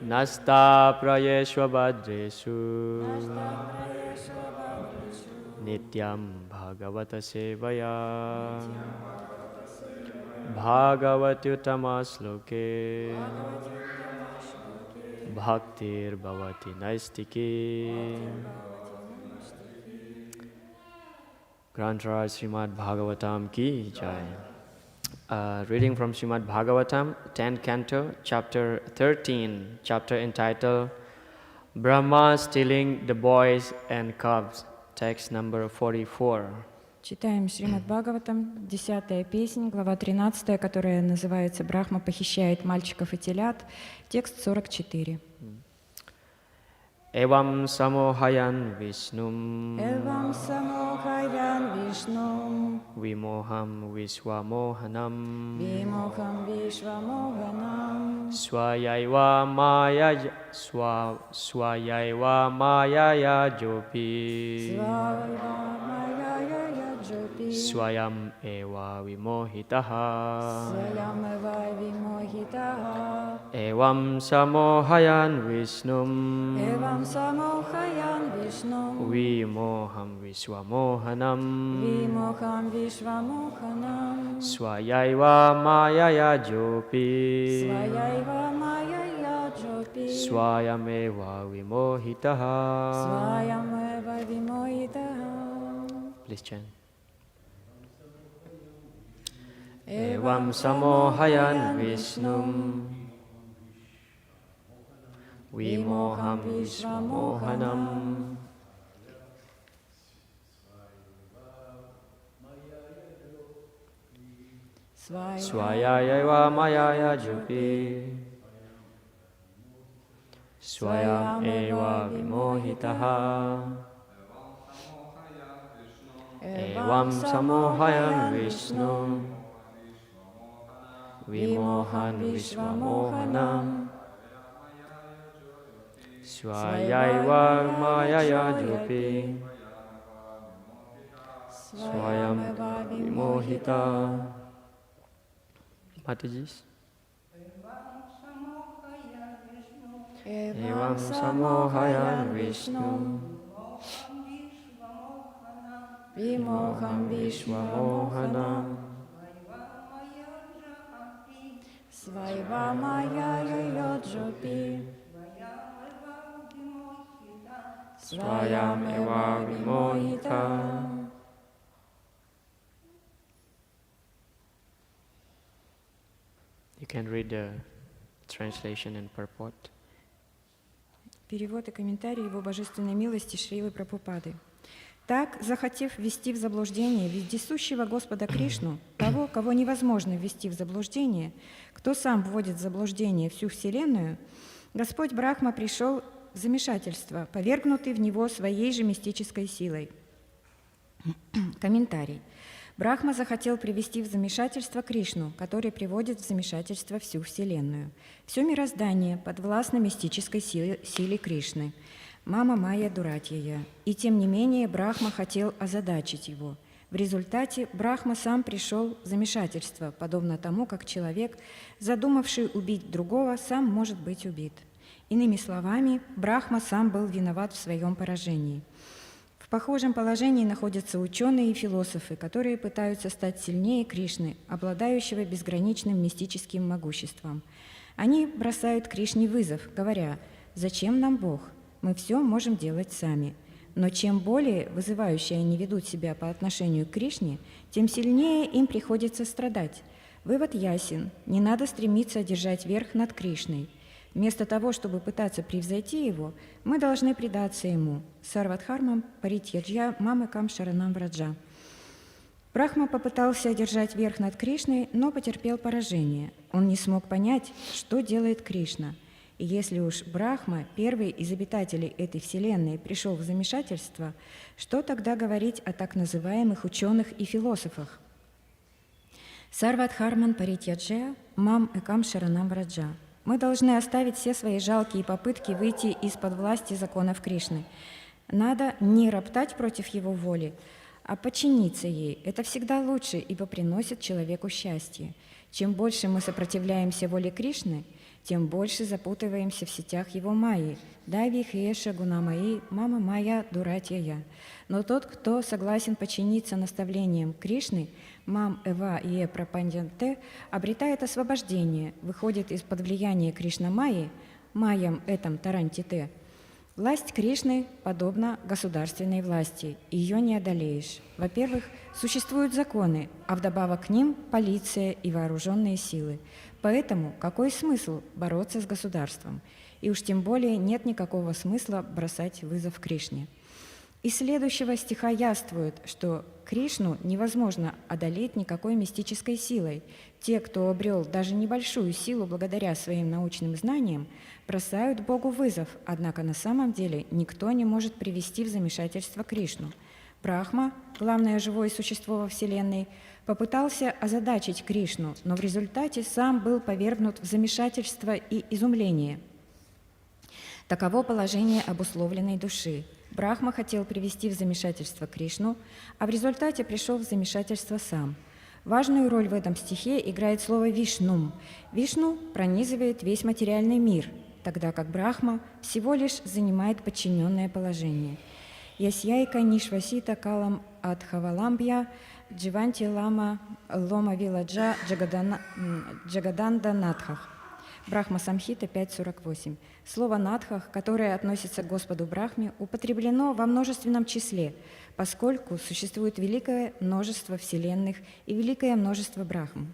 Nasta prayeshva bhadreshu Nityam Bhagavata sevaya Bhagavatyutama-sloke Bhaktir bhavati naistiki. Granthara Shrimad Bhagavatam ki jai. Reading from Shrimad Bhagavatam, 10th Canto, Chapter 13, chapter entitled Brahma Stealing the Boys and Cubs, text number 44. Читаем Шримад Бхагаватам, 10-я песнь, глава 13, которая называется «Брахма похищает мальчиков и телят», текст 44. Evam samohayan Vishnum Vimoham Vishwamohanam Swayaiva Mayaya Jopi Swayam eva vimohitaha Evam samohayan Vishnum Vimoham Vishwamohanam Swayaiva Mayaya Jopi Swayam eva vimohitaha. Please chant. Evam samohayan Vishnum Vimoham Vishwamohanam Swayaiva Mayaya Jopi Swayam eva vimohitaha. Evam samohayan Vishnu Vimohan Vishwamohanam Swayaiva Mayaya Jopi Swayam vimohita. Matajis. Evam samohayan Vishnu Vimoham Vishwamohanam Svaiva Mayaya Jopi Swayam eva vimohita. You can read the translation and purport. Перевод и комментарий Его Божественной милости Шрилы Прабхупады. Так, захотев ввести в заблуждение вездесущего Господа Кришну, того, кого невозможно ввести в заблуждение, кто сам вводит в заблуждение всю Вселенную, Господь Брахма пришел в замешательство, повергнутый в него своей же мистической силой. Комментарий. Брахма захотел привести в замешательство Кришну, который приводит в замешательство всю Вселенную. Все мироздание подвластно мистической силе Кришны. Мама Майя Дуратья. И тем не менее Брахма хотел озадачить его. В результате Брахма сам пришел в замешательство, подобно тому, как человек, задумавший убить другого, сам может быть убит. Иными словами, Брахма сам был виноват в своем поражении. В похожем положении находятся ученые и философы, которые пытаются стать сильнее Кришны, обладающего безграничным мистическим могуществом. Они бросают Кришне вызов, говоря: «Зачем нам Бог? Мы все можем делать сами». Но чем более вызывающие они ведут себя по отношению к Кришне, тем сильнее им приходится страдать. Вывод ясен: не надо стремиться одержать верх над Кришной. Вместо того, чтобы пытаться превзойти его, мы должны предаться ему. Сарвадхармам паритьяджья мамыкам шаранам враджа. Брахма попытался одержать верх над Кришной, но потерпел поражение. Он не смог понять, что делает Кришна. И если уж Брахма, первый из обитателей этой вселенной, пришел в замешательство, что тогда говорить о так называемых ученых и философах? Сарвадхарман паритьяджья мам экам шаранам враджа. Мы должны оставить все свои жалкие попытки выйти из-под власти законов Кришны. Надо не роптать против его воли, а подчиниться ей. Это всегда лучше, ибо приносит человеку счастье. Чем больше мы сопротивляемся воле Кришны, тем больше запутываемся в сетях его майи. Дави хеша гунамаи мама майя дуратья. Но тот, кто согласен подчиниться наставлениям Кришны, мам эва и прапандянте, обретает освобождение, выходит из-под влияния Кришна-майи, майям этом тарантите. Власть Кришны подобна государственной власти, ее не одолеешь. Во-первых, существуют законы, а вдобавок к ним полиция и вооруженные силы. Поэтому какой смысл бороться с государством? И уж тем более нет никакого смысла бросать вызов Кришне. Из следующего стиха яствует, что Кришну невозможно одолеть никакой мистической силой. Те, кто обрел даже небольшую силу благодаря своим научным знаниям, бросают Богу вызов, однако на самом деле никто не может привести в замешательство Кришну. Брахма, главное живое существо во Вселенной, попытался озадачить Кришну, но в результате сам был повергнут в замешательство и изумление. Таково положение обусловленной души. Брахма хотел привести в замешательство Кришну, а в результате пришел в замешательство сам. Важную роль в этом стихе играет слово «вишнум». Вишну пронизывает весь материальный мир, тогда как Брахма всего лишь занимает подчиненное положение. Ясьяйка нишвасита калам адхаваламбья дживанти лама лома виладжа джагаданда надхах. Брахма Самхита 5.48. Слово «надхах», которое относится к Господу Брахме, употреблено во множественном числе, поскольку существует великое множество вселенных и великое множество Брахм.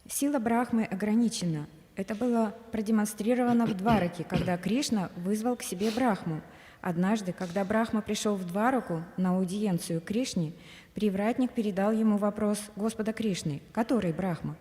Сила Брахмы ограничена. Это было продемонстрировано в Двараке, когда Кришна вызвал к себе Брахму. Однажды, когда Брахма пришел в Двараку на аудиенцию Кришне, привратник передал ему вопрос Господа Кришны: «Который Брахма?».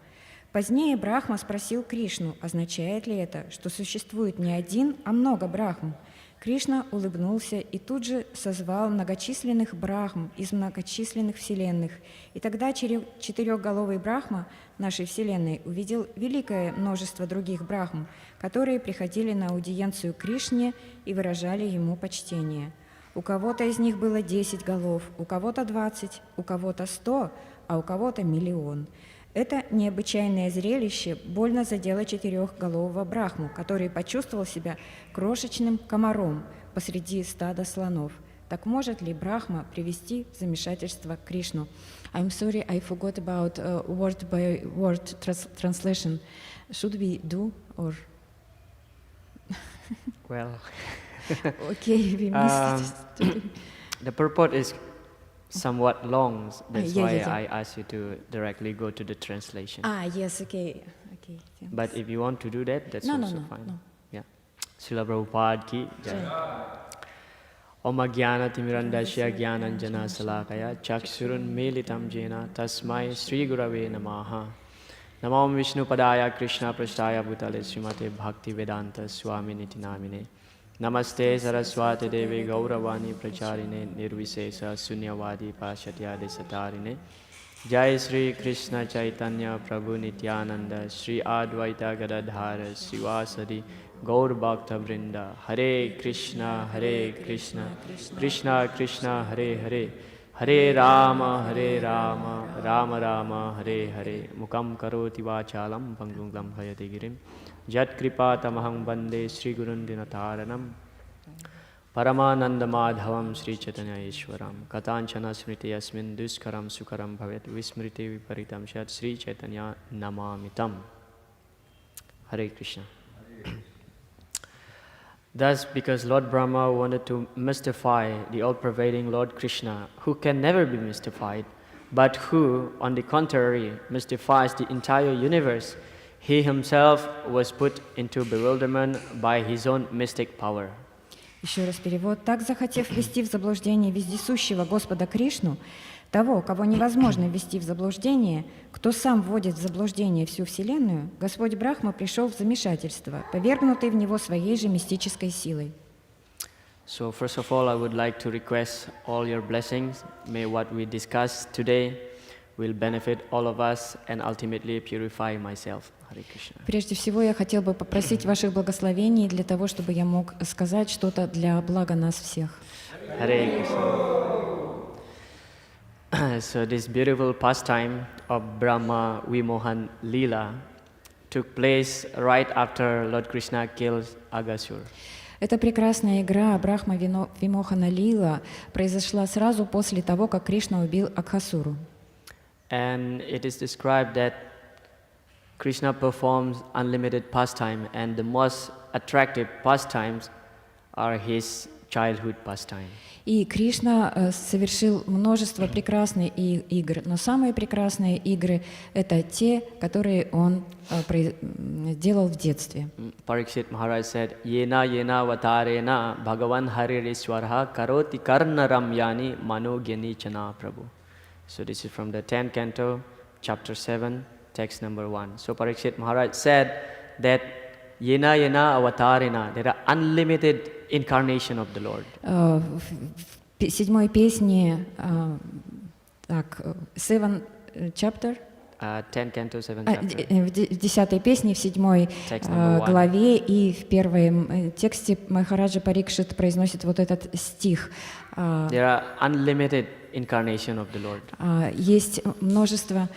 Позднее Брахма спросил Кришну, означает ли это, что существует не один, а много Брахм. Кришна улыбнулся и тут же созвал многочисленных Брахм из многочисленных вселенных. И тогда четырехголовый Брахма нашей Вселенной увидел великое множество других Брахм, которые приходили на аудиенцию Кришне и выражали ему почтение. У кого-то из них было 10 голов, у кого-то 20, у кого-то 100, а у кого-то 1 000 000. Это необычайное зрелище больно задело четырехголового Брахму, который почувствовал себя крошечным комаром посреди стада слонов. Так может ли Брахма привести в замешательство Кришну? I'm sorry, I forgot about word by word translation. Should we do or? Well, Okay, we missed it. The purport is somewhat long, that's why yeah. I asked you to directly go to the translation. Yes, okay, thanks. But if you want to do that, that's also fine. No. Yeah. Srila Prabhupada ki jai. Om Ajnana Timirandasya Jnananjana Salakaya Chaksurun Militam Jena Tasmai Sri Gurave Namaha. Namo Vishnupadaya Krishna Prasthaya Bhutale Srimate Bhakti Vedanta Swami Niti Namine. Namaste Saraswati Devi Gauravani Pracharine Nirvisesa Sunyavadi Pashatyade Satarine. Jai Sri Krishna Chaitanya Prabhu Nityananda Sri Advaita Gadadhara Srivasadi Gaur Bhakta Vrinda. Hare Krishna Krishna Krishna Hare Hare Hare Rama Rama Rama Hare Hare. Mukam karoti vachalam pangungam bhayate girim. Jat kripa tamaham bande Sri Gurun Dinataranam Paramananda Madhavam Sri Caitanya-charitamrita Katanchana smriti yasmin duskaram sukaram bhavet Vismriti viparitam shat Sri Caitanya-namamitam. Hare Krishna. Thus, because Lord Brahma wanted to mystify the all-pervading Lord Krishna, who can never be mystified, but who, on the contrary, mystifies the entire universe, he himself was put into bewilderment by his own mystic power. Еще раз перевод. Так, захотев ввести в заблуждение вездесущего Господа Кришну, того, кого невозможно ввести в заблуждение, кто сам вводит в заблуждение всю Вселенную, Господь Брахма пришел в замешательство, повергнутый в него своей же мистической силой. So first of all, I would like to request all your blessings. May what we discuss today will benefit all of us and ultimately purify myself. Hare Krishna. Прежде всего, я хотел бы попросить ваших благословений для того, чтобы я мог сказать что-то для блага нас всех. Hare Krishna. So this beautiful pastime of Brahma Vimohan Leela took place right after Lord Krishna killed Aghasur. Эта прекрасная игра Брахма Вимохана Лила произошла сразу после того, как Кришна убил Акхасуру. And it is described that Krishna performs unlimited pastime, and the most attractive pastimes are his childhood pastime. И Кришна совершил множество прекрасных игр, но самые прекрасные игры — это те, которые он делал в детстве. Parikshit Maharaj said, Yena yena vatarena bhagavan haririshwarha karoti karna ramyani mano chana prabhu. So this is from the 10th canto, chapter 7, text number 1. So Parikshit Maharaj said that Yena yena avatarena, there are unlimited incarnation of the Lord. В седьмой песне, так, 7 chapter, 10 canto, 7 chapter. в 10 песне, в 7 главе и в первом тексте Махараджа Парикшит произносит вот этот стих. There are unlimited incarnation of the Lord. Есть множество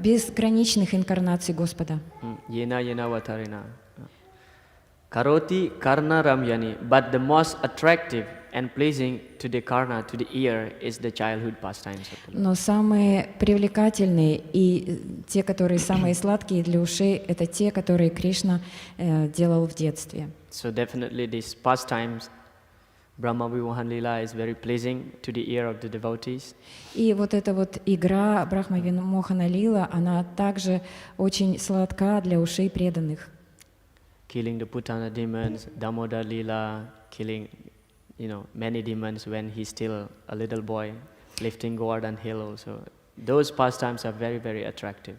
безграничных инкарнаций Господа. Yena yena vatarena. Karoti karna ramyani, but the most attractive and pleasing to the karna, to the ear, is the childhood pastimes of the Lord. Но самые привлекательные и те, которые самые сладкие для ушей, это те, которые Кришна делал в детстве. So definitely these pastimes, Brahma Vimohan Leela, is very pleasing to the ear of the devotees. И вот эта вот игра Брахма Вимохана Лила, она также очень сладка для ушей преданных. Killing the Putana demons, Damodar Leela, killing, many demons when he's still a little boy, lifting Govardhan hill also. Those pastimes are very, very attractive.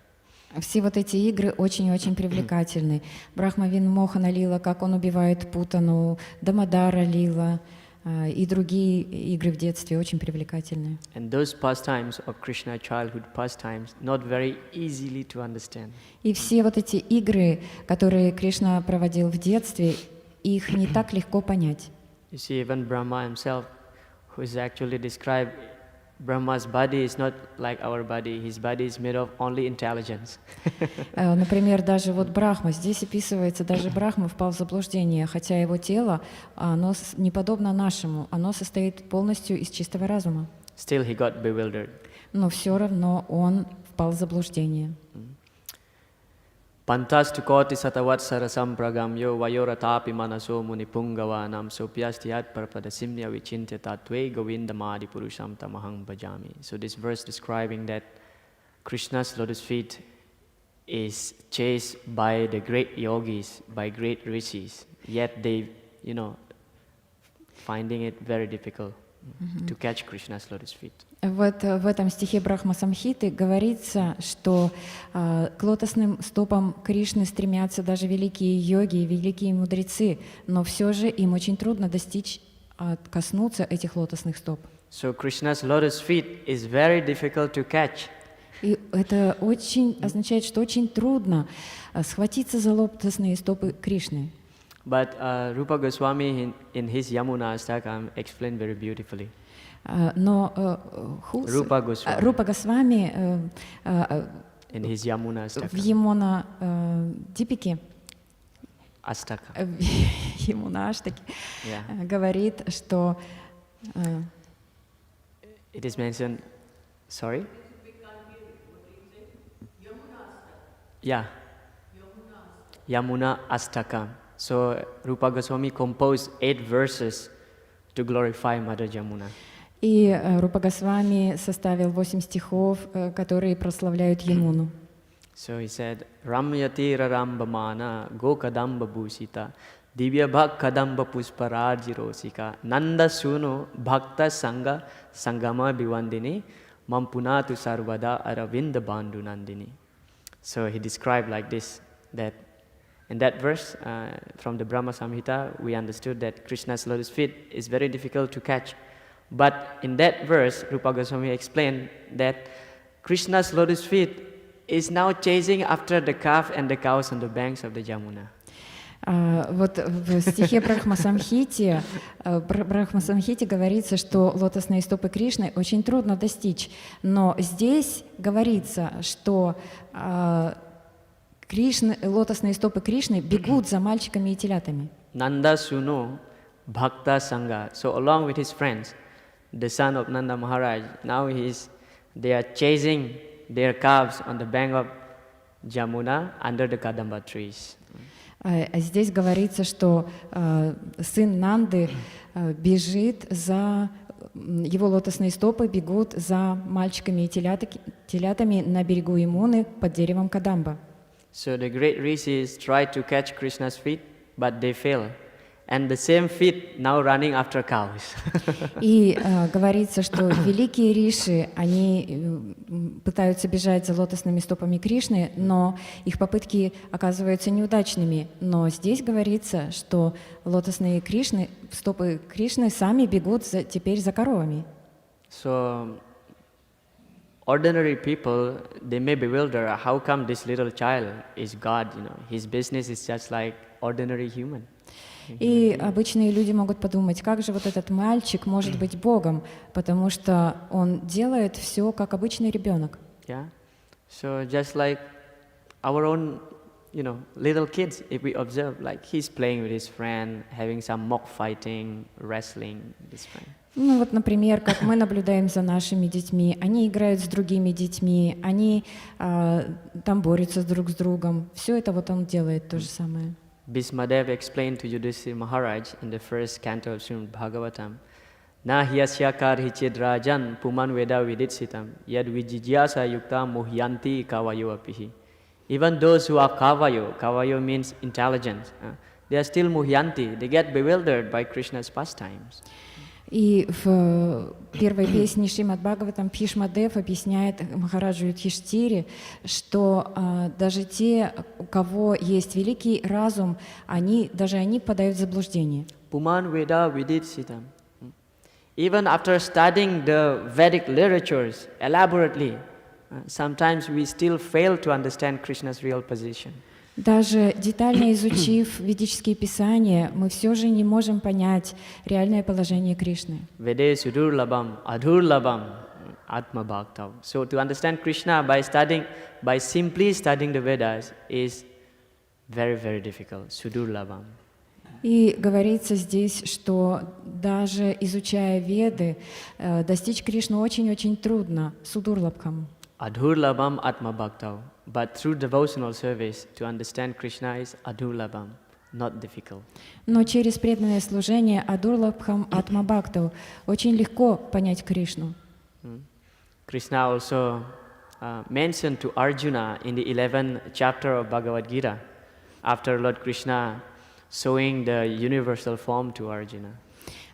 Все вот эти игры очень-очень привлекательны. Брахма Вимохана Лила, как он убивает Путану, Дамодара Лила и другие игры в детстве очень привлекательны. And those pastimes of Krishna childhood pastimes not very easily to understand. И все вот эти игры, которые Кришна проводил в детстве, их не так легко понять. You see, even Brahma himself, who is actually described, Brahma's body is not like our body. His body is made of only intelligence. Например, даже вот Брахма, здесь описывается, даже Брахма впал в заблуждение, хотя его тело, оно не подобно нашему, оно состоит полностью из чистого разума. Still he got bewildered. Но все равно он впал в заблуждение. Pantastu koti satavatsarasam pragamyo vayoratapi manaso munipungavaanam sopyastyat parpadasimnya vichintya tatve govindamadi purusham tamahang bhajami. So this verse describing that Krishna's lotus feet is chased by the great yogis, by great rishis, yet they, finding it very difficult to catch Krishna's lotus feet. Вот в этом стихе Брахма Самхиты говорится, что к лотосным стопам Кришны стремятся даже великие йоги, великие мудрецы, но все же им очень трудно достичь, коснуться этих лотосных стоп. So Krishna's lotus feet is very difficult to catch. И это очень означает, что очень трудно схватиться за лотосные стопы Кришны. But Rupa Goswami in his Yamuna Astakam explained very beautifully. Но Рупа Госвами. Рупа Госвами in his Yamuna в Astakam. Ямуна Дипике, Astaka. Ямуна Аштаке, Yeah. говорит, что It is mentioned. Sorry. Yeah. Yamuna Astakam. So Rupa Goswami composed 8 verses to glorify Mother Yamuna. и Рупа Госвами составил 8 стихов, которые прославляют Ямуну. So he said, Ramyatira Rambamana Gokadamba Bhusita Divya Bhak Kadamba Pusparaji Rosika Nanda Suno Bhakta Sangha Sangama Bivandini Mampunatu Sarvada Aravinda Bandhu Nandini. So he described like this, that in that verse from the Brahma Samhita, we understood that Krishna's lotus feet is very difficult to catch. But in that verse, Rupa Goswami explained that Krishna's lotus feet is now chasing after the calf and the cows on the banks of the Jamuna. Вот в стихе Брахма-самхите говорится, что лотосные стопы Кришны очень трудно достичь. Но здесь говорится, что лотосные стопы Кришны бегут за мальчиками и телятами. Nanda Suno Bhakta Sangha. So along with his friends, the son of Nanda Maharaj, now they are chasing their calves on the bank of Jamuna under the Kadamba trees. Здесь говорится, что сын Нанды бежит за... Его лотосные стопы бегут за мальчиками и телятами на берегу Ямуны под деревом Кадамба. So the great rishis tried to catch Krishna's feet, but they failed. And the same feet now running after cows. И говорится, что великие риши, они пытаются бежать за лотосными стопами Кришны, но их попытки оказываются неудачными. Но здесь говорится, что лотосные стопы Кришны сами бегут теперь за коровами. So ordinary people, they may bewilder, how come this little child is God, his business is just like ordinary human. И обычные люди могут подумать, как же вот этот мальчик может быть Богом, потому что он делает все как обычный ребенок. Yeah. So just like our own, little kids, if we observe, like he's playing with his friend, having some mock fighting, wrestling with his friend. Ну вот, например, как мы наблюдаем за нашими детьми, они играют с другими детьми, они там борются друг с другом. Все это вот он делает то же самое. Bhismadev explained to Yudhishthira Maharaj in the first canto of Shrimad Bhagavatam, Na hyasya karhichid rajan puman veda viditsitam yad vijijyasa yukta muhyanti kavayo apihi. Even those who are kavayo means intelligence, they are still muhyanti, they get bewildered by Krishna's pastimes. И в первой песне Шримад Бхагаватам Бхишмадев объясняет Махараджу Юдхиштире, что даже те, у кого есть великий разум, они впадают в заблуждение. Puman Veda Viditsitam. Even after studying the Vedic literatures elaborately, sometimes we still fail to understand Krishna's real position. Даже детально изучив ведические писания, мы все же не можем понять реальное положение Кришны. Vede sudurlabham, adhurlabham, atma bhaktav. So to understand Krishna by simply studying the Vedas is very, very difficult. Sudurlabham. И говорится здесь, что даже изучая Веды, достичь Кришну очень-очень трудно, судурлабхам. Adhurlabham atma bhaktav. But through devotional service, to understand Krishna is adhurlabham, not difficult. Но через преданное служение адурлабхам атмабхактав очень легко понять Кришну. Krishna also mentioned to Arjuna in the 11th chapter of Bhagavad Gita, after Lord Krishna showing the universal form to Arjuna.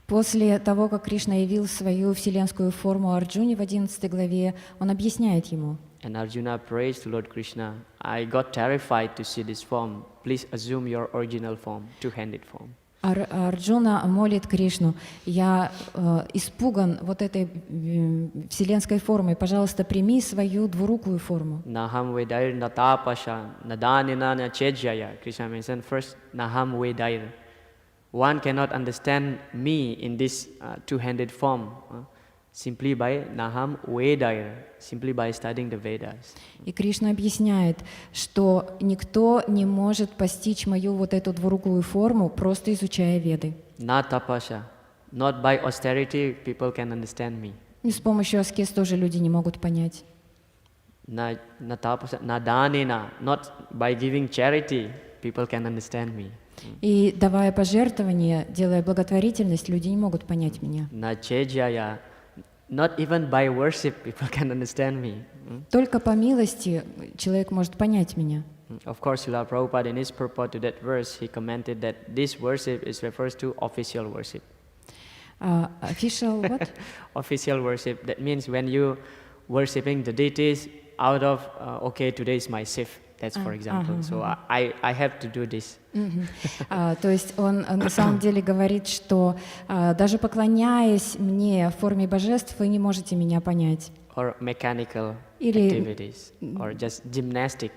После того, как Кришна явил свою вселенскую форму Арджуне в 11 главе, он объясняет ему. And Arjuna prays to Lord Krishna, I got terrified to see this form. Please assume your original form, two-handed form. Арджуна молит Кришну, я испуган вот этой вселенской формой, пожалуйста, прими свою двурукую форму. Naham vedair natapasha nadanina nachejaya. Krishna mentioned first, Naham vedair. One cannot understand me in this two-handed form. Simply by Naham Vedair, simply by studying the Vedas. И Кришна объясняет, что никто не может постичь мою вот эту двурукую форму, просто изучая Веды. Na tapasya, not by austerity people can understand me. И с помощью аскез тоже люди не могут понять. Na tapasya, na danena, not by giving charity people can understand me. И давая пожертвования, делая благотворительность, люди не могут понять меня. Na chejaya, not even by worship people can understand me. Только по милости человек может понять меня. Of course, Srila Prabhupada in his purport to that verse, he commented that this worship refers to official worship. Official what? Official worship. That means when you worshiping the deities out of, okay, today is my shift. That's for example. So I have to do this. То есть он на самом деле говорит, что даже поклоняясь мне в форме божеств, вы не можете меня понять. Or mechanical Или activities, or just gymnastic.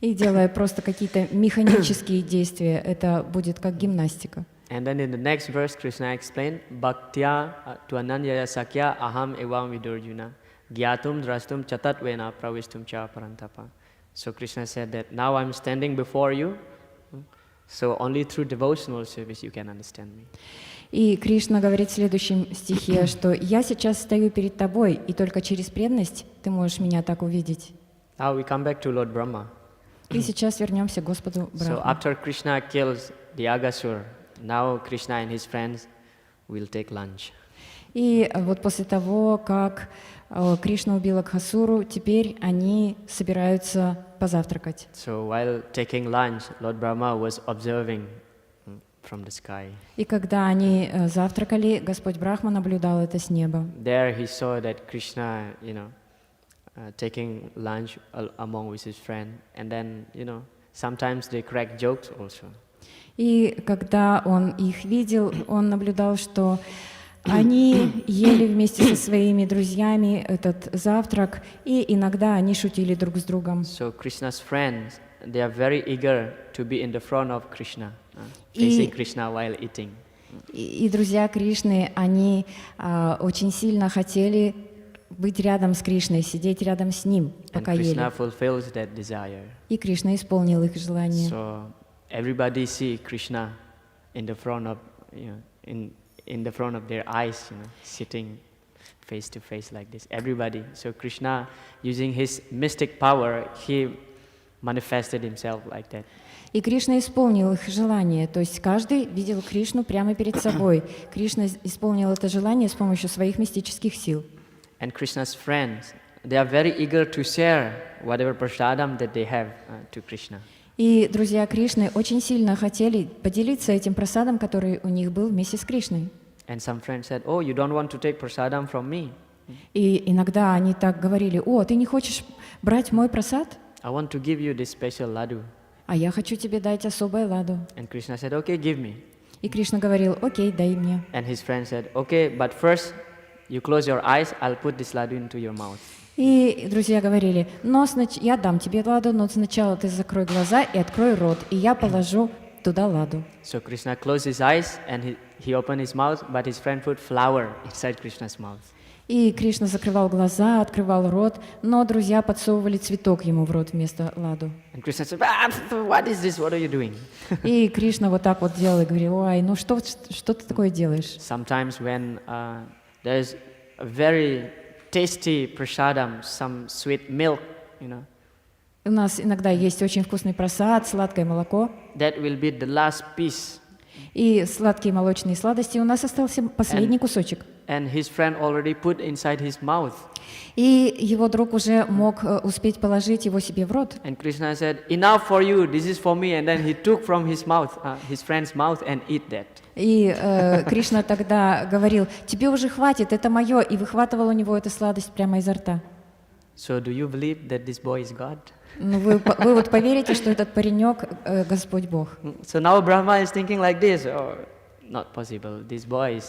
И делая просто какие-то механические действия, это будет как гимнастика. And then in the next verse, Krishna explained, Bhaktya tuananyaya sakya aham evam vidurjuna gyatum drastum chatatvena pravistum cha parantapa. So Krishna said that now I'm standing before you, so only through devotional service you can understand me. И Кришна говорит в следующем стихе, что «Я сейчас стою перед тобой, и только через преданность ты можешь меня так увидеть». Now we come back to Lord Brahma. И сейчас вернемся к Господу So Брахме. after Krishna kills the Aghasur, now Krishna and his friends will take lunch. И вот после того, как Кришна убил Абхасуру, теперь они собираются позавтракать. So while taking lunch, Lord Brahma was observing from the sky. И когда они завтракали, Господь Брахма наблюдал это с неба. There he saw that Krishna, taking lunch among with his friend, and then, sometimes they crack jokes also. И когда он их видел, он наблюдал, что они ели вместе со своими друзьями этот завтрак, и иногда они шутили друг с другом. So Krishna's friends, they are very eager to be in the front of Krishna, facing Krishna while eating. И друзья Кришны, они очень сильно хотели быть рядом с Кришной, сидеть рядом с ним, пока And ели. Krishna fulfills that desire. И Кришна исполнил их желание. So everybody see Krishna in the front of, in the front of their eyes, sitting face to face like this. Everybody. So Krishna, using his mystic power, he manifested himself like that. И Кришна исполнил их желание, то есть каждый видел Кришну прямо перед собой. Кришна исполнил это желание с помощью своих мистических сил. And Krishna's friends, they are very eager to share whatever prasadam that they have to Krishna. И друзья Кришны очень сильно хотели поделиться этим прасадом, который у них был вместе с Кришной. And some friends said, "Oh, you don't want to take prasadam from me? И иногда они так говорили: «О, ты не хочешь брать мой прасад? I want to give you this special laddu." А я хочу тебе дать особое ладу». And Krishna said, "Okay, give me." И Кришна говорил: «Окей, дай мне». And his friend said, "Okay, but first you close your eyes, I'll put this laddu into your mouth." И друзья говорили: «Но я дам тебе ладу, но сначала ты закрой глаза и открой рот, и я положу туда ладу». So Krishna closed his eyes and he opened his mouth, but his friend put flower inside Krishna's mouth. И Кришна закрывал глаза, открывал рот, но друзья подсовывали цветок ему в рот вместо ладу. And Krishna said, "What is this? What are you doing?" И Кришна вот так вот делал и говорил: «Ой, ну что ты такое делаешь?» Sometimes when there's a very tasty prasadam, some sweet milk, У нас иногда есть очень вкусный прасад, сладкое молоко, that will be the last piece. и сладкие молочные сладости. У нас остался последний кусочек. And his friend already put inside his mouth. И его друг уже мог успеть положить его себе в рот. And Krishna said, "Enough for you, this is for me." And then he took from his mouth, his friend's mouth, and eat that. И Кришна тогда говорил: «Тебе уже хватит, это мое», и выхватывал у него эту сладость прямо изо рта. So do you believe that this boy is God? Ну, вы вот поверите, что этот паренек Господь Бог? So now Brahma is thinking like this: "Oh, not possible. This boy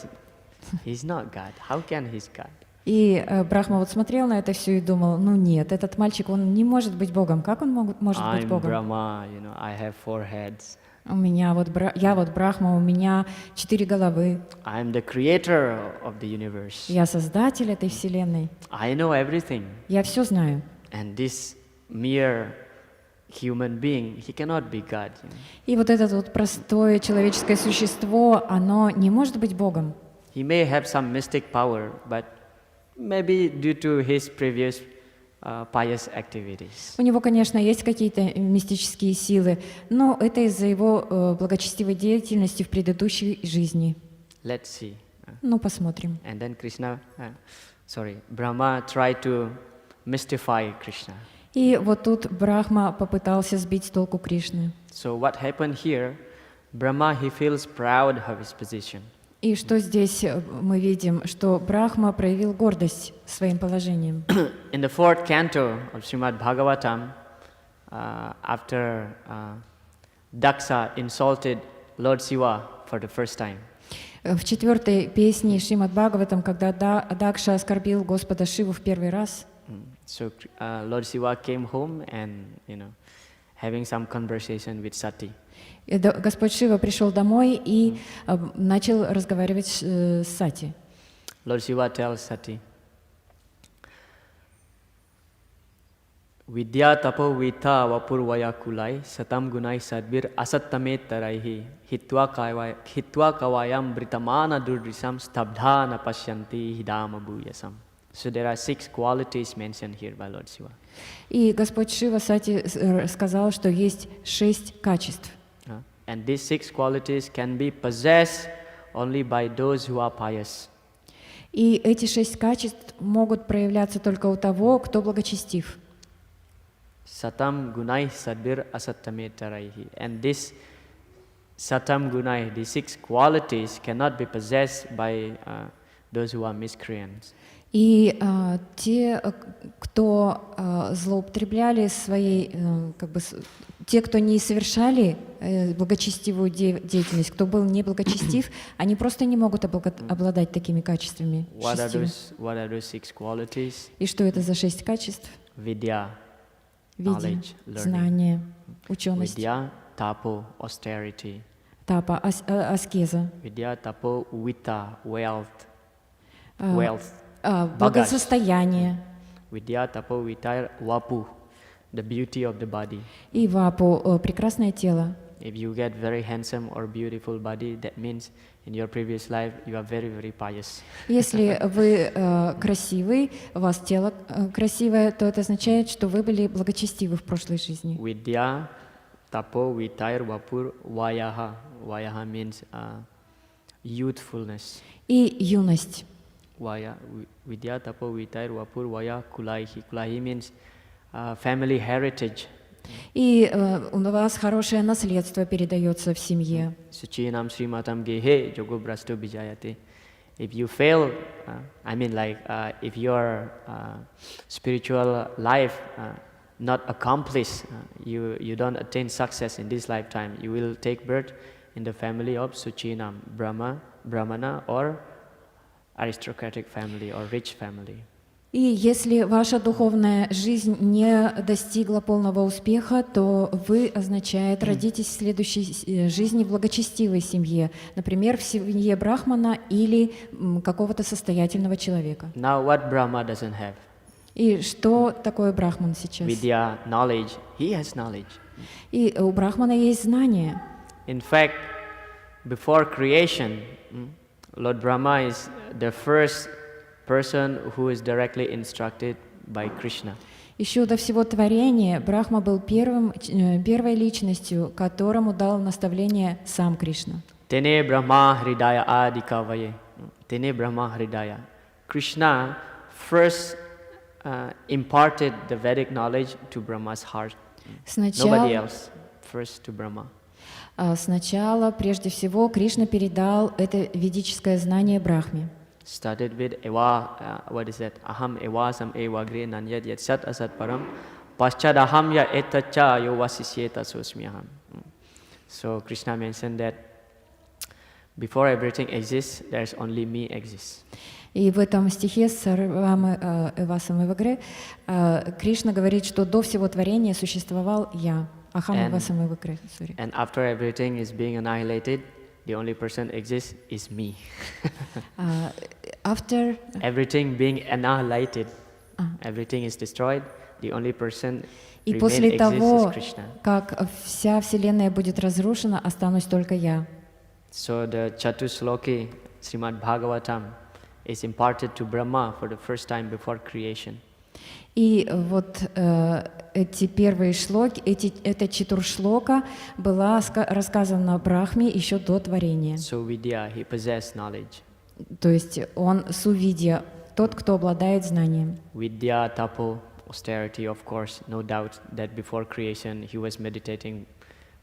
he's not God. How can he's God?" И Брахма вот смотрел на это все и думал: ну нет, этот мальчик, он не может быть Богом. Как он может быть I'm Богом? Brahma, I have 4 heads. Я вот Брахма, у меня 4 головы. I'm the creator of the universe. Я создатель этой вселенной. I know everything. Я все знаю. And this mere human being, he cannot be God. И вот это вот простое человеческое существо, оно не может быть Богом. He may have some mystic power, but maybe due to his previous pious activities. У него, конечно, есть какие-то мистические силы, но это из-за его благочестивой деятельности в предыдущей жизни. Let's see. Ну, посмотрим. And then Brahma tried to mystify Krishna. И вот тут Брахма попытался сбить с толку Кришны. So what happened here? Brahma, he feels proud of his position. И что здесь мы видим? Что Брахма проявил гордость своим положением. In the 4th canto of Shrimad Bhagavatam, after Daksa insulted Lord Shiva for the first time. В 4-й песне Шримад Бхагаватам, когда Дакша оскорбил Господа Шиву в первый раз, So Lord Shiva came home and having some conversation with Sati. И Господь Шива пришел домой и начал разговаривать с Сати. Lord Shiva tells Sati, Vidya tapo vita vapurvaya kulai satam gunai sadvir asattame taraihi hitva kavayam britamana durrisam stabdhana pashyanti hidama bhuyasam. So there are 6 qualities mentioned here by Lord Shiva. И Господь Шива Сати сказал, что есть 6 качеств. And these 6 qualities can be possessed only by those who are pious. И эти 6 качеств могут проявляться только у того, кто благочестив. Satam gunai sadvir asattame taraihi. And this satam gunai, these 6 qualities cannot be possessed by those who are miscreants. И те, кто злоупотребляли своей, те, кто не совершали благочестивую деятельность, кто был неблагочестив, они просто не могут обладать такими качествами. What are those 6 qualities? И что это за 6 качеств? Vidya, Видя, knowledge, learning. знание, ученость. Vidya, tapo, austerity. Тапа, аскеза. Vidya, tapo, vita, wealth. Благосостояние. Vidya, tapo, vita, vapu, the beauty of the body. И вапу, прекрасное тело. If you get very handsome or beautiful body, that means in your previous life you are very, very pious. Если вы красивый, у вас тело красивое, то это означает, что вы были благочестивы в прошлой жизни. Vidya, tapo, vitair, vapur, vayaha. Vayaha means youthfulness. И юность. Vidya, tapo, vitair, vapur, vaya, kulaihi. Kulaihi means family heritage. И у вас хорошее наследство передается в семье. Suchinam Srimatam gehe jogo brasto bijayate. If you fail, if your spiritual life not accomplished, you don't attain success in this lifetime, you will take birth in the family of Suchinam, Brahmana or aristocratic family or rich family. И если ваша духовная жизнь не достигла полного успеха, то вы, означает, родитесь в следующей жизни в благочестивой семье, например, в семье брахмана или какого-то состоятельного человека. Now what Brahma doesn't have? И что такое брахман сейчас? Vidya, knowledge. He has knowledge. И у брахмана есть знание. In fact, before creation, Lord Brahma is the first person who is directly instructed by Krishna. Еще до всего творения Брахма был первой личностью, которому дал наставление сам Кришна. Tene Brahma Hridaya Adikavaye. Tene Brahma Hridaya. Krishna first imparted the Vedic knowledge to Brahma's heart. Nobody else. First to Brahma. Сначала, прежде всего, Кришна передал это ведическое знание Брахме. Started with Aham eva sam eva gre nanyat yat sat asat param paschad aham ya etacha yo vasisyeta sosmyaham. So Krishna mentioned that before everything exists, there's only me exists. И в этом стихе Сарвам Эвасам Эвагре Кришна говорит, что до всего творения существовал я. Ахам Эвасам Эвагре. And after everything is being annihilated, the only person exists is me. After everything being annihilated, everything is destroyed, the only person и после exists того, is Krishna. как вся Вселенная будет разрушена, останусь только я. So the Chatusloki Shrimad Bhagavatam is imparted to Brahma for the first time before creation. И вот эти первые шлоки, эта чатуршлока была рассказана Брахме еще до творения. So Vidya, he possessed knowledge. То есть он сувидья, тот, кто обладает знанием. Vidya, tapo, austerity, of course, no doubt that before creation he was meditating,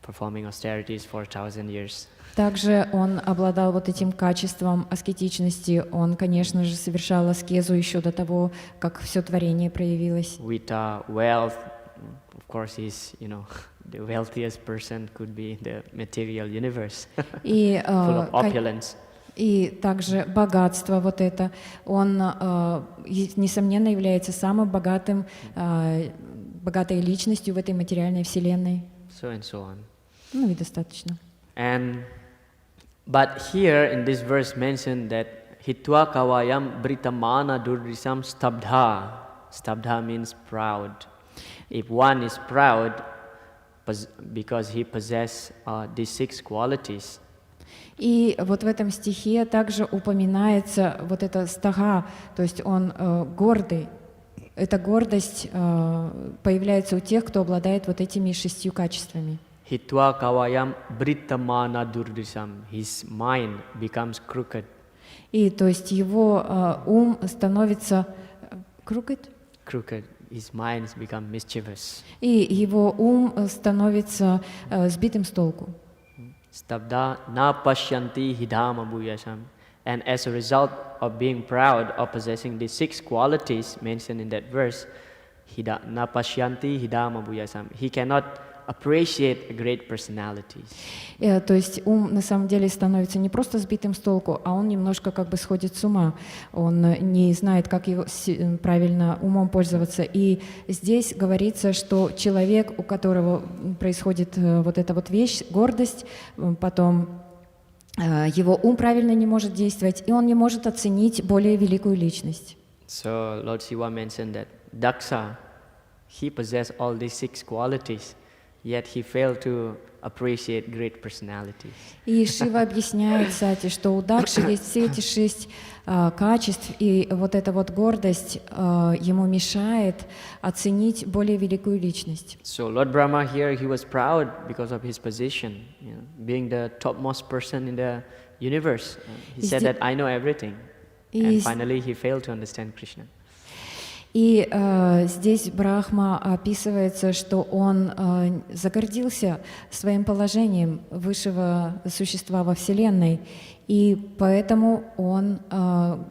performing austerities for 1,000 years. Также он обладал вот этим качеством аскетичности. Он, конечно же, совершал аскезу еще до того, как все творение проявилось. Vita, wealth, of course, he's, the wealthiest person could be in the material universe, И, full of opulence. И также богатство вот это. Он, несомненно, является самым богатым богатой личностью в этой материальной вселенной. So and so on. Ну и достаточно. But here in this verse mentioned that hitva kavayam britamana durdrisam stabdha. Stabdha means proud. If one is proud because he possesses these 6 qualities. И вот в этом стихе также упоминается вот эта стага, то есть он гордый. Эта гордость появляется у тех, кто обладает вот этими 6 качествами. Hitva kavayam britamana durdrisam. His mind becomes crooked. И то есть его ум становится crooked. Crooked. His mind becomes mischievous. И его ум становится сбитым с толку. Stabda na pashyanti hidama bhuyasam. And as a result of being proud of possessing the 6 qualities mentioned in that verse, na pashyanti hidama bhuyasam. He cannot appreciate a great personalities. То есть ум на самом деле становится не просто сбитым с толку, а он немножко как бы сходит с ума. Он не знает, как его правильно умом пользоваться. И здесь говорится, что человек, у которого происходит вот эта вот вещь, гордость, потом его ум правильно не может действовать, и он не может оценить более великую личность. So Lord Shiva mentioned that Daksha, he possessed all these 6 qualities. Yet he failed to appreciate great personalities. И Шива объясняет, кстати, что у Дакши есть все эти 6 качеств, и вот эта вот гордость ему мешает оценить более великую личность. So Lord Brahma here, he was proud because of his position, being the topmost person in the universe. He said that I know everything, and finally he failed to understand Krishna. И здесь Брахма описывается, что он загордился своим положением высшего существа во Вселенной, и поэтому он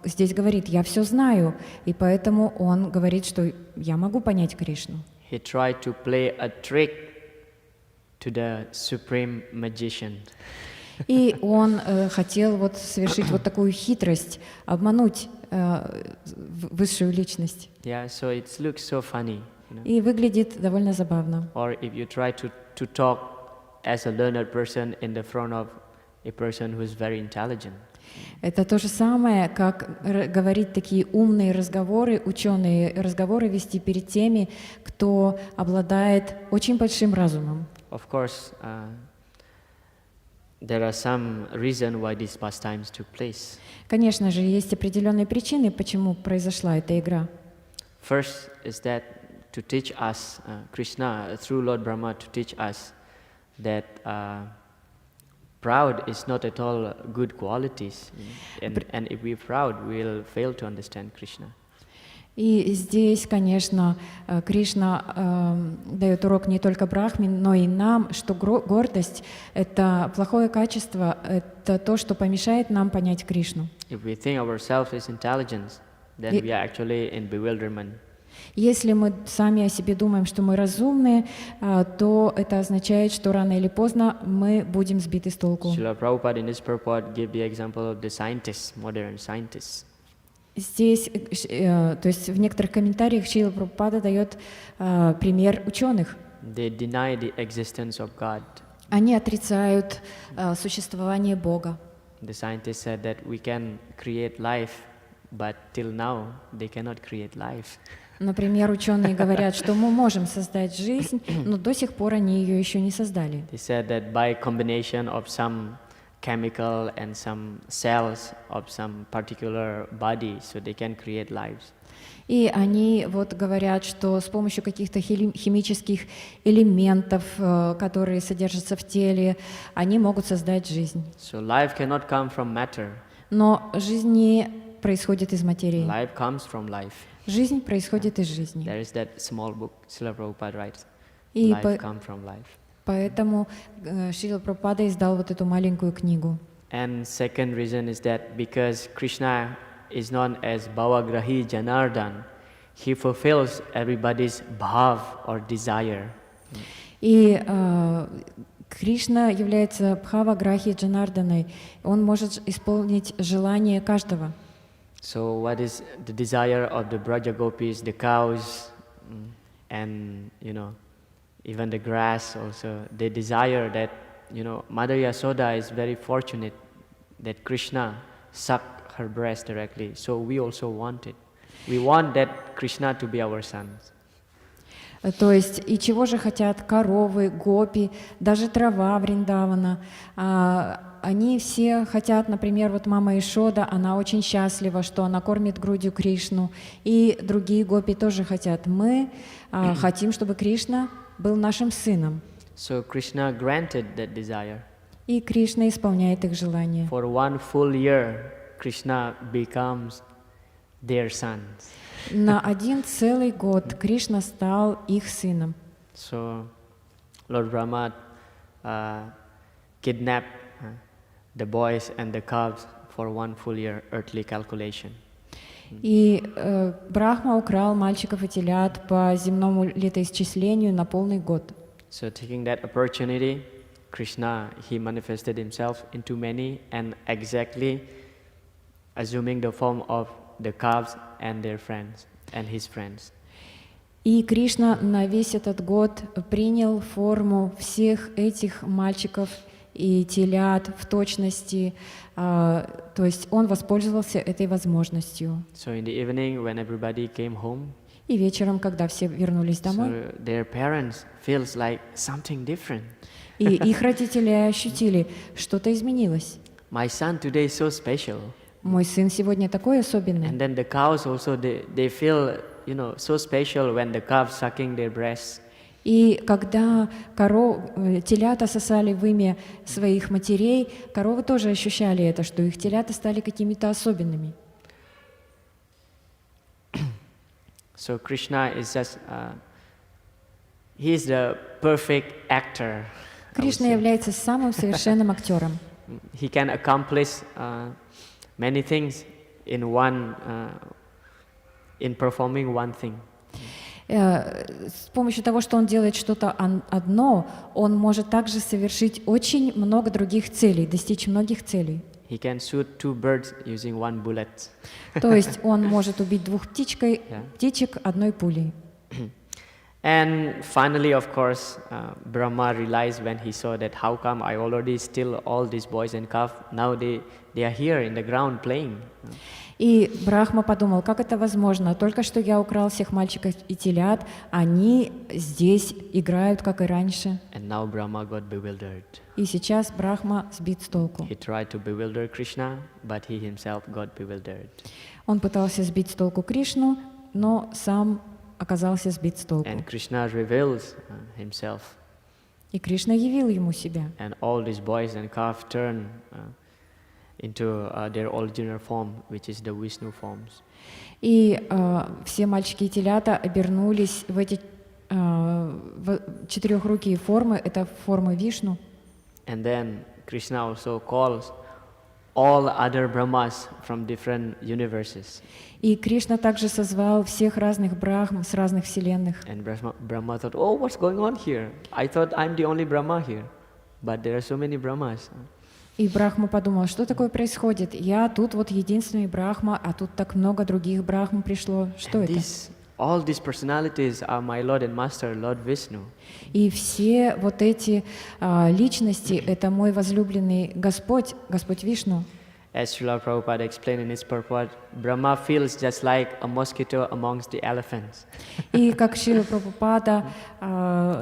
здесь говорит: «Я все знаю», и поэтому он говорит, что «я могу понять Кришну». He tried to play a trick to the supreme magician. И он хотел вот совершить вот такую хитрость, обмануть высшую личность. Yeah, so it looks so funny. И выглядит довольно забавно. Or if you try to talk as a learned person in the front of a person who is very intelligent. Это то же самое, как говорить такие умные разговоры, ученые разговоры вести перед теми, кто обладает очень большим разумом. Of course, there are some reasons why these pastimes took place. Конечно же, есть определенные причины, почему произошла эта игра. First is that to teach us, Krishna, through Lord Brahma, to teach us that proud is not at all good qualities. And if we're proud, we'll fail to understand Krishna. И здесь, конечно, Кришна дает урок не только Брахме, но и нам, что гордость — это плохое качество, это то, что помешает нам понять Кришну. If we think of ourselves as intelligence, then we are actually in bewilderment. Если мы сами о себе думаем, что мы разумные, то это означает, что рано или поздно мы будем сбиты с толку. Srila Prabhupada in his purport gave the example of the scientists, modern scientists. Здесь, то есть в некоторых комментариях Шрила Прабхупада дает пример ученых. They deny the existence of God. Они отрицают существование Бога. The scientists said that we can create life, but till now they cannot create life. Например, ученые говорят, что мы можем создать жизнь, но до сих пор они ее еще не создали. They said that by combination of some chemical and some cells of some particular body, so they can create lives. И они вот говорят, что с помощью каких-то химических элементов, которые содержатся в теле, они могут создать жизнь. So life cannot come from matter. Но жизнь не происходит из материи. Life comes from life. Жизнь происходит из жизни. There is that small book Srila Prabhupada writes. И Life comes from life. Поэтому Шрила Прабхупада издал вот эту маленькую книгу. And second reason is that because Krishna is known as Bhavagrahi Janardan, he fulfills everybody's bhav or desire. И Кришна является Бхаваграхи Джанарданой. Он может исполнить желание каждого. So what is the desire of the Braja Gopis, the cows? and even the grass also, they desire that, Mother Yasoda is very fortunate that Krishna sucked her breast directly. So we also want it. We want that Krishna to be our sons. То есть, и чего же хотят коровы, гопи, даже трава Вриндавана. Они все хотят, например, вот мама Ишода, она очень счастлива, что она кормит грудью Кришну. И другие гопи тоже хотят. Мы хотим, чтобы Кришна был нашим сыном. So Krishna granted that desire. И Кришна исполняет их желание. For 1 full year, Krishna becomes their sons. На 1 целый год Кришна стал их сыном. So Lord Brahma kidnapped the boys and the calves for 1 full year earthly calculation. И Брахма украл мальчиков и телят по земному летоисчислению на полный год. So taking that opportunity, Krishna, he manifested himself into many and exactly assuming the form of the calves and their friends and his friends. И Кришна на весь этот год принял форму всех этих мальчиков и телят в точности, то есть он воспользовался этой возможностью. So in the evening, when everybody came home, и вечером, когда все вернулись домой, so their parents feels like something different. И их родители ощутили, что-то изменилось. My son today is so special. Мой сын сегодня такой особенный. And then the cows also, they feel, so special when the calves sucking their breasts. И когда телята сосали вымя своих матерей, коровы тоже ощущали это, что их телята стали какими-то особенными. So Krishna is just, he is the perfect actor. Кришна является самым совершенным актером. He can accomplish many things in performing one thing. С помощью того, что он делает что-то одно, он может также совершить очень много других целей, достичь многих целей. He can shoot 2 birds using 1 bullet. То есть он может убить 2 птичек одной пулей. And finally, of course, Brahma realized when he saw that how come I already steal all these boys and calves, now they are here in the ground playing. И Брахма подумал, как это возможно? Только что я украл всех мальчиков и телят, они здесь играют, как и раньше. And now Brahma got bewildered. И сейчас Брахма сбит с толку. He tried to bewilder Krishna, but he himself got bewildered. Он пытался сбить с толку Кришну, но сам оказался сбит с толку. And Krishna reveals himself. И Кришна явил ему себя. And all these boys and calves turn into their original form, which is the Vishnu forms. И все мальчики и телята обернулись в эти четырехрукие формы, это формы Вишну. And then Krishna also calls all other Brahmas from different universes. И Кришна также созвал всех разных брахм с разных вселенных. And Brahma thought, oh, what's going on here? I thought I'm the only Brahma here, but there are so many Brahmas. И Брахма подумал, что такое происходит? Я тут вот единственный Брахма, а тут так много других Брахм пришло. Что это? All these personalities are my Lord and Master, Lord Vishnu. И все вот эти личности — это мой возлюбленный Господь, Господь Вишну. As Srila Prabhupada explained in his purport, Brahma feels just like a mosquito amongst the elephants. И как Шрила Прабхупада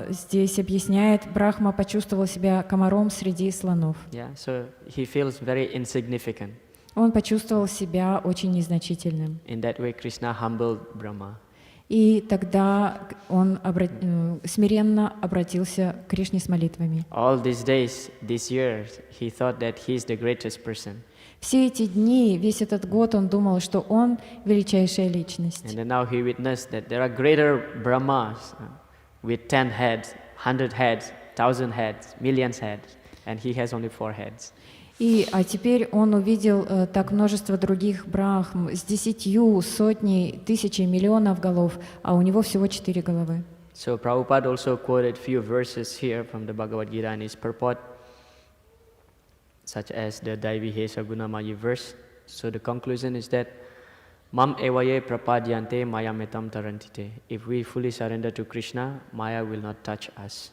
здесь объясняет, Брахма почувствовал себя комаром среди слонов. Yeah, so he feels very insignificant. Он почувствовал себя очень незначительным. In that way, Krishna humbled Brahma. И тогда он смиренно обратился к Кришне с молитвами. All these days, these years, he thought that he is the greatest person. Все эти дни, весь этот год он думал, что он величайшая личность. And then now he witnessed that there are greater Brahmas with 10 heads, 100 heads, 1,000 heads, millions heads, and he has only 4 heads. А теперь он увидел так множество других брахм с 10, сотней, тысячей, миллионов голов, а у него всего 4 головы. So Prabhupada also quoted few verses here from the Bhagavad Gita in his purport, such as the Daivi Hesa Gunamayi verse. So the conclusion is that Mam evaye prapadyante mayametam tarantite. If we fully surrender to Krishna, Maya will not touch us.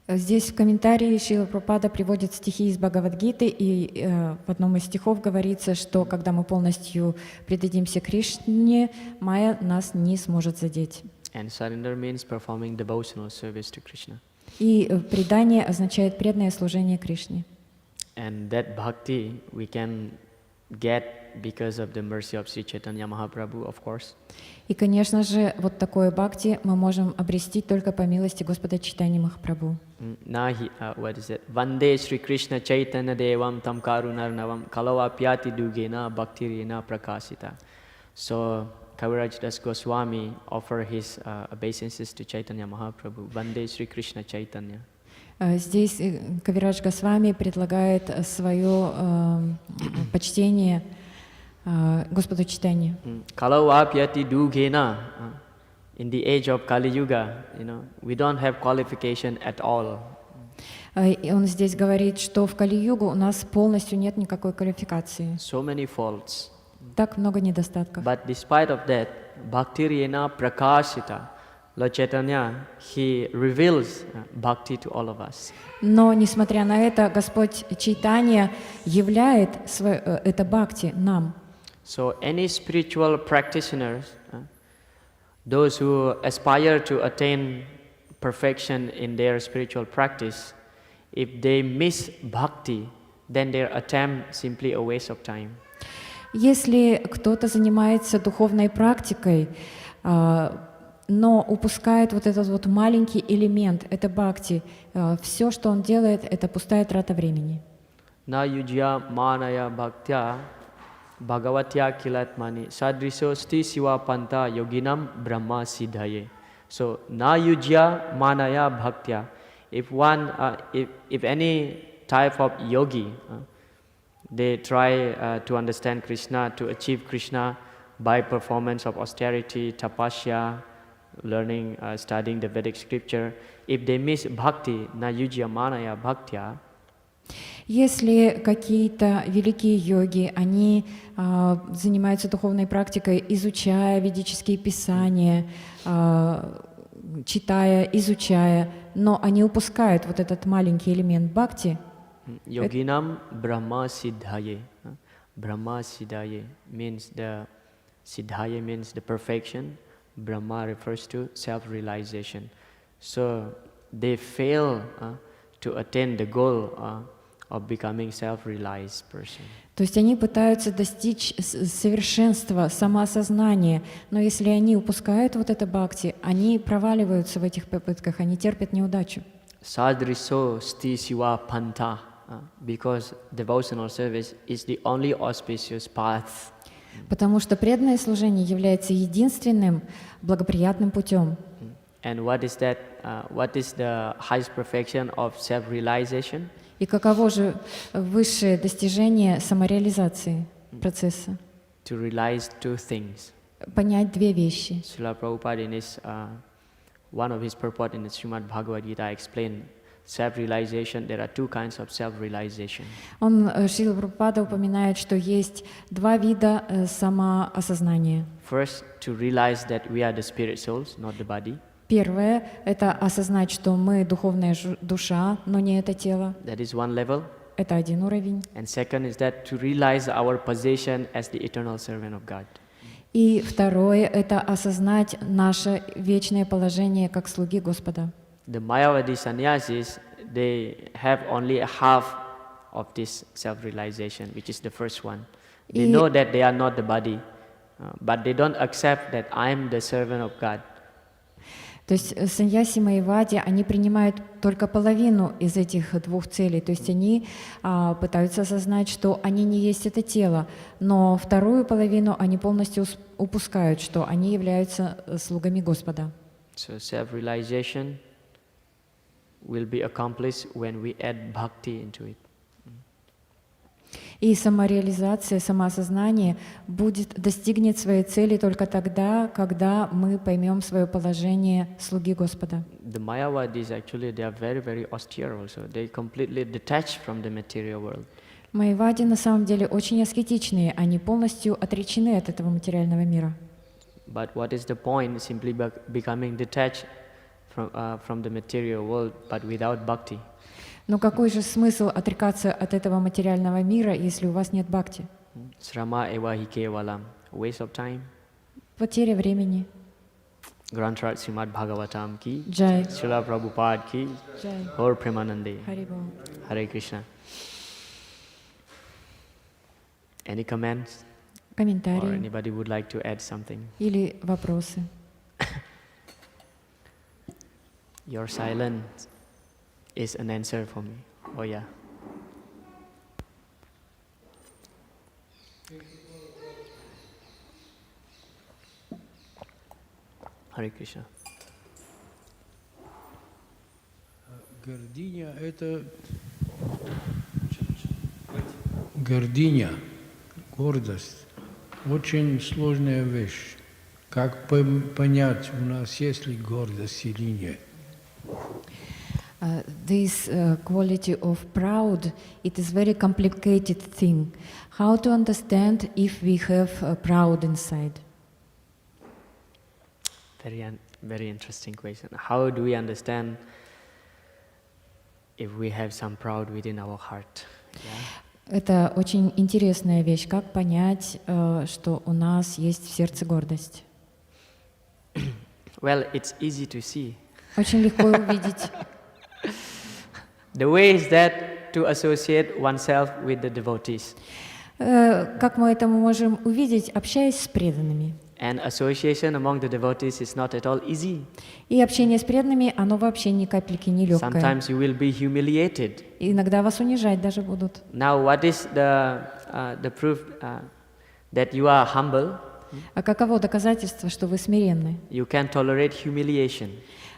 Здесь в комментарии Шрила Прабхупада приводит стихи из Бхагавад-гиты, и в одном из стихов говорится, что когда мы полностью предадимся Кришне, Майя нас не сможет задеть. And surrender means performing devotional service to Krishna. И предание означает преданное служение Кришне. And that bhakti we can get because of the mercy of Sri Caitanya-Mahaprabhu, of course. И, конечно же, вот такое бхакти мы можем обрести только по милости Господа Чайтаньи Махапрабху. What is it? Vande Shri Krishna Chaitanya Devam Tam Karunarnavam Kalavapyati Dugena Bhaktirena Prakasita. So Kaviraj Das Goswami offered his obeisances to Chaitanya Mahaprabhu. Vande Shri Krishna Chaitanya. Здесь Кавирадж Госвами предлагает свое почтение Господу Чайтанье. Kalavapyati Dugena. In the age of Kali Yuga, we don't have qualification at all. И он здесь говорит, что в Кали-югу у нас полностью нет никакой квалификации. So many faults. Так много недостатков. But despite of that, Bhaktirena Prakashita, Lord Chaitanya, he reveals bhakti to all of us. Но, несмотря на это, Господь Чайтанья являет это бхакти нам. So any spiritual practitioners, those who aspire to attain perfection in their spiritual practice, if they miss bhakti, then their attempt simply a waste of time. Если кто-то занимается духовной практикой, но упускает вот этот вот маленький элемент, это бхакти, все, что он делает, это пустая трата времени. Na yujya manaya bhaktya bhagavatya kilatmani sadriso sti siva panta yoginam brahma siddhaye. So na yujya manaya bhaktya. If any type of yogi, they try to understand Krishna, to achieve Krishna by performance of austerity, tapasya, learning, studying the Vedic scripture. If they miss bhakti, na yujya manaya bhaktya. Если какие-то великие йоги, они занимаются духовной практикой, изучая ведические писания, читая, изучая, но они упускают вот этот маленький элемент бхакти. Yoginam Brahma Siddhaye. Brahma Siddhaye means Siddhaye means the perfection. Brahma refers to self-realization. So they fail to attain the goal of becoming self-realized person. То есть они пытаются достичь совершенства, самоосознания, но если они упускают вот это бхакти, они проваливаются в этих попытках, они терпят неудачу. Sadriso sti siva panta, because devotional service is the only auspicious path. Потому что преданное служение является единственным благоприятным путем. And what is that? What is the highest perfection of self-realization? И каково же высшее достижение самореализации процесса? To realize two things. Понять две вещи. Srila Prabhupada in one of his purport in the Shrimad Bhagavatam explained self-realization. There are two kinds of self-realization. Шрила Прабхупада упоминает, что есть два вида самоосознания. First, to realize that we are the spirit souls, not the body. Первое — это осознать, что мы духовная душа, но не это тело. That is one level. Это один уровень. And second is that to realize our position as the eternal servant of God. И второе — это осознать наше вечное положение как слуги Господа. The Mayavadi sannyasis, they have only half of this self-realization, which is the first one. They know that they are not the body, but they don't accept that I am the servant of God. То есть саньяси майявади, они принимают только половину из этих двух целей. То есть они пытаются осознать, что они не есть это тело, но вторую половину они полностью упускают, что они являются слугами Господа. So self-realization will be accomplished when we add bhakti into it. И самореализация, самоосознание достигнет своей цели только тогда, когда мы поймем свое положение слуги Господа. The Mayavadis actually they are very, very austere also. They completely detached from the material world. Майявади на самом деле очень аскетичные, они полностью отречены от этого материального мира. But what is the point simply becoming detached from the material world, but without bhakti? Но какой же смысл отрекаться от этого материального мира, если у вас нет бхакти? Srama eva hi kevalam. Waste of time. Потеря времени. Grantrat Shrimad Bhagavatam ki, Jai. Srila Prabhupada ki, Jai. Gaur Premanande. Хари Бол. Hare Krishna. Any comments? Or Комментарии anybody would like to add something? или вопросы? Your silence is an answer for me. Oh yeah. Hare Krishna. Гордыня – это гордыня, гордость. Очень сложная вещь. Как понять, у нас есть ли гордость или нет? This quality of proud, it is very complicated thing. How to understand if we have proud inside? Very interesting question. How do we understand if we have some proud within our heart? Yeah? Это очень интересная вещь. Как понять, что у нас есть в сердце гордость? Well, it's easy to see. Очень легко увидеть. The way is that to associate oneself with the devotees. Как мы это можем увидеть, общаясь с преданными? And association among the devotees is not at all easy. И общение с преданными, оно вообще ни капельки не легкое. Sometimes you will be humiliated. И иногда вас унижать даже будут. Now, what is the proof that you are humble? А каково доказательство, что вы смиренны? You can tolerate humiliation.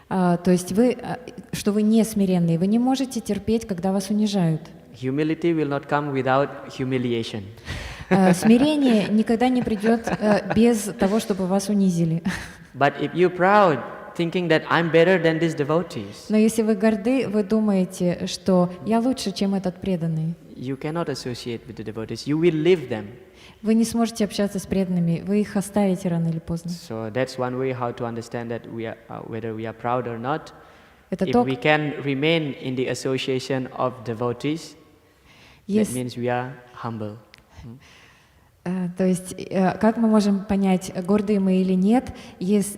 То есть вы, что вы не смиренные, вы не можете терпеть, когда вас унижают. Humility will not come without humiliation. Смирение никогда не придет без того, чтобы вас унизили. But if you're proud, thinking that I'm better than these devotees, Но если вы горды, вы думаете, что я лучше, чем этот преданный. you cannot associate with the devotees. You will leave them. Вы не сможете общаться с преданными, вы их оставите рано или поздно. So that's one way how to understand that we are whether we are proud or not. Это If то, we can remain in the association of devotees, that means we are humble. То есть, как мы можем понять, гордые мы или нет,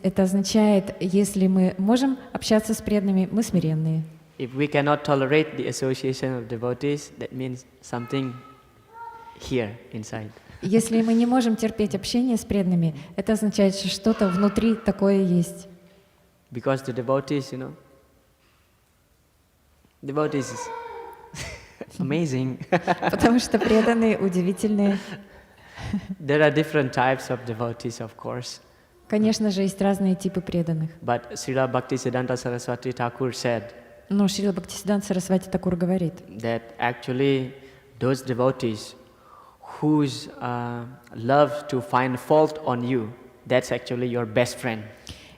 это означает, если мы можем общаться с преданными, мы смиренные. If we cannot tolerate the association of devotees, that means something here inside. Если мы не можем терпеть общение с преданными, это означает, что что-то внутри такое есть. Because the devotees, devotees is amazing. Потому что преданные удивительные. There are different types of devotees, of course. Конечно же, есть разные типы преданных. But Srila Bhaktisiddhanta Saraswati Thakur said Но Шрила Бхактисиддханта Сарасвати Такур говорит, that actually those devotees whose love to find fault on you, that's actually your best friend.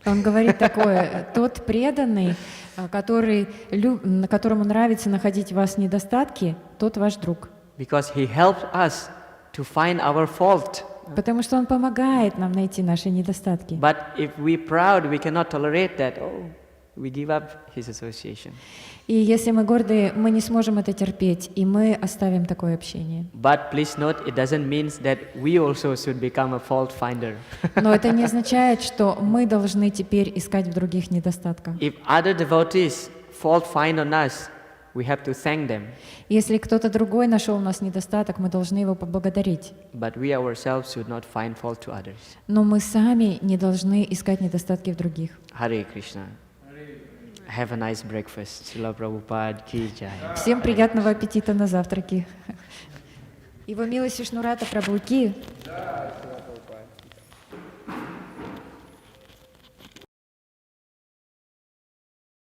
он говорит такое: тот преданный, которому нравится находить в вас недостатки, тот ваш друг. Because he helped us to find our fault. Потому что он помогает нам найти наши недостатки. But if we proud, we cannot tolerate that. Oh, we give up his association. И если мы гордые, мы не сможем это терпеть, и мы оставим такое общение. But please note, it doesn't mean that we also should become a fault finder. Но это не означает, что мы должны теперь искать в других недостатках. If other devotees fault find on us, we have to thank them. Если кто-то другой нашел у нас недостаток, мы должны его поблагодарить. But we ourselves should not find fault to others. Но мы сами не должны искать недостатки в других. Hare Krishna. Have a nice breakfast. Srila Prabhupada ki jai. Всем приятного аппетита на завтраки. Его Милость Вишнурата Прабhu ки.